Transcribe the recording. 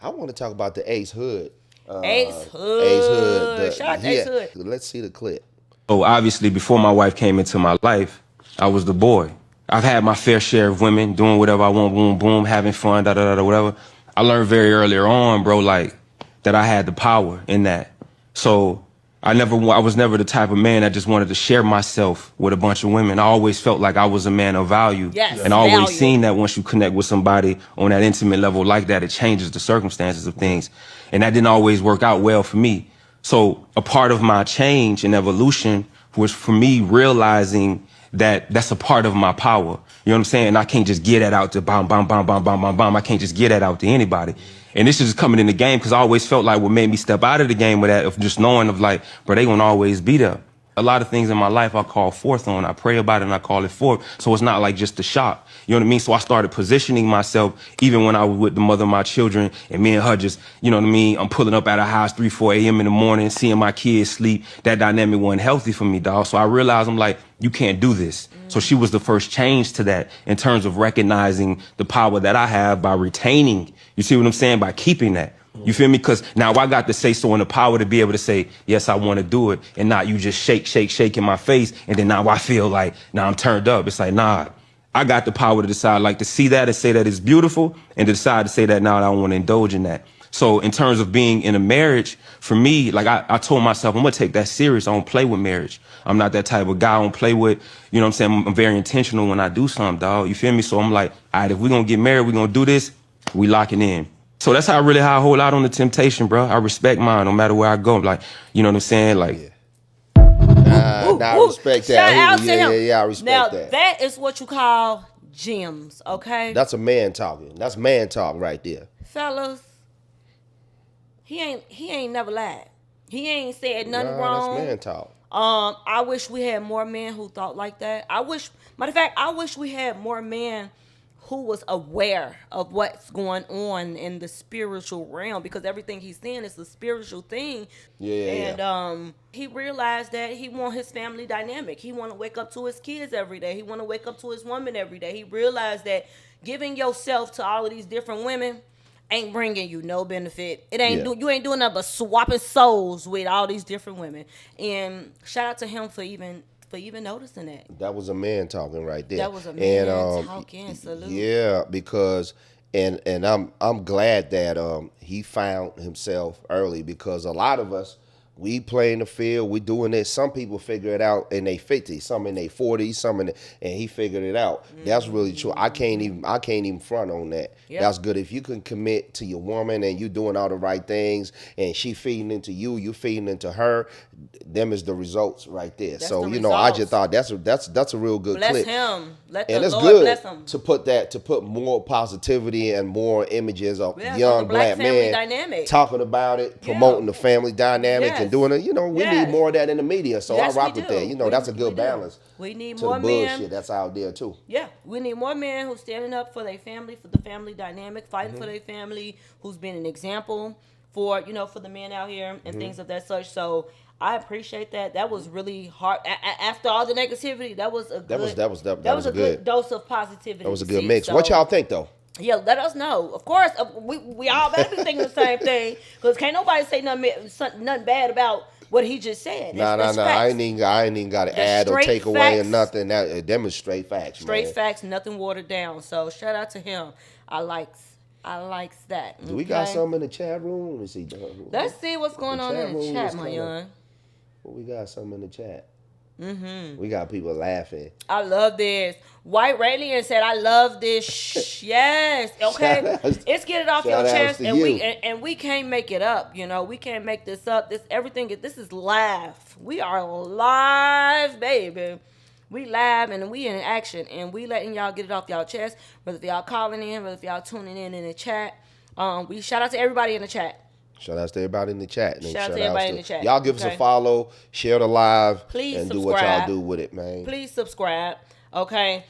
I want to talk about the Ace Hood. Ace Ace Hood. Hood. Shout out to Ace Hood. Let's see the clip. So obviously, before my wife came into my life, I was the boy. I've had my fair share of women doing whatever I want, boom, boom, having fun, da da da, whatever. I learned very earlier on, bro, like that I had the power in that. So I was never the type of man that just wanted to share myself with a bunch of women. I always felt like I was a man of value. Yes, And I always value. seen that once you connect with somebody on that intimate level like that, it changes the circumstances of things. And that didn't always work out well for me. So a part of my change and evolution was for me realizing that that's a part of my power. You know what I'm saying? I can't just get that out to bomb, bomb, bomb, bomb, bomb, bomb, bomb. I can't just get that out to anybody. And this is just coming in the game because I always felt like what made me step out of the game with that of just knowing of like, bro, they gonna always be there. A lot of things in my life I call forth on. I pray about it and I call it forth. So it's not like just a shock. You know what I mean? So I started positioning myself even when I was with the mother of my children and me and her just, you know what I mean? I'm pulling up at her house 3, 4 a.m. in the morning, seeing my kids sleep. That dynamic wasn't healthy for me, dog. So I realized I'm like, you can't do this. So she was the first change to that in terms of recognizing the power that I have by retaining. You see what I'm saying? By keeping that. You feel me? Because now I got to say so in the power to be able to say, yes, I want to do it. And not you just shake in my face. And then now I feel like, now I'm turned up. It's like, nah, I got the power to decide, like to see that and say that it's beautiful and to decide to say that now I don't want to indulge in that. So in terms of being in a marriage, for me, like I told myself, I'm going to take that serious. I don't play with marriage. I'm not that type of guy I don't play with. You know what I'm saying? I'm very intentional when I do something, dog. You feel me? So I'm like, all right, if we're going to get married, we're going to do this. We locking in. So that's how I hold out on the temptation, bro. I respect mine no matter where I go. Like, you know what I'm saying? Like, Nah, I respect that. Shout out to him. Yeah, I respect now, that. that is what you call gems, okay? That's a man talking. That's man talk right there. Fellas, he ain't never lied. He ain't said nothing Nah, wrong. that's man talk. I wish we had more men who thought like that. Matter of fact, I wish we had more men who was aware of what's going on in the spiritual realm, because everything he's saying is a spiritual thing. And he realized that he want his family dynamic. He want to wake up to his kids every day. He want to wake up to his woman every day. He realized that giving yourself to all of these different women ain't bringing you no benefit. It ain't you ain't doing nothing but swapping souls with all these different women. And shout out to him for even noticing that. That was a man talking right there. That was a man talking. Salute. Yeah, because and I'm glad that he found himself early, because a lot of us, we play in the field, we doing this. Some people figure it out in their 50s, some in their 40s, and he figured it out. That's really true. I can't even front on that. Yep. That's good. If you can commit to your woman and you doing all the right things and she feeding into you, you feeding into her, them is the results right there. That's so the I just results. thought that's a real good Bless clip. him. Let And the it's Lord good bless him. to put more positivity and more images of Yes, on young the black black family men dynamic. talking about it, promoting the family dynamic, Yes. and doing it. We Yes. need more of that in the media. So Yes, I rock we with do. that. That's a We good do. balance We need to more the bullshit men. that's out there too. Yeah, we need more men who's standing up for their family, for the family dynamic, fighting for their family, who's been an example for for the men out here and things of that such. So I appreciate that. That was really hard. After all the negativity, that was a good. That was a good. dose of positivity. That was a good see? mix. So, What y'all think though? Yeah, let us know. Of course, we all better be thinking the same thing, because can't nobody say nothing bad about what he just said. Nah. That's I facts. ain't even got to That's add or straight take away or facts. nothing. That demonstrate facts, Straight man. facts, nothing watered down. So shout out to him. I likes that. Do we got okay? something in the chat room? Let me see. Let's see what's going on in the room chat, is my kinda- young. Well, we got something in the chat. We got people laughing. I love this. White Radiant said, "I love this." Yes, okay. Shout-outs- Let's get it off your shout-outs chest, to and you. we can't make it up. We can't make this up. This is live. We are live, baby. We live and we in action, and we letting y'all get it off y'all chest. Whether y'all calling in, whether y'all tuning in the chat. We shout out to everybody in the chat. Shout out to everybody in the chat. And Shout out to everybody in the chat. Y'all give us Okay. a follow, share the live, Please and do what y'all subscribe. do with it, man. Please subscribe. Okay.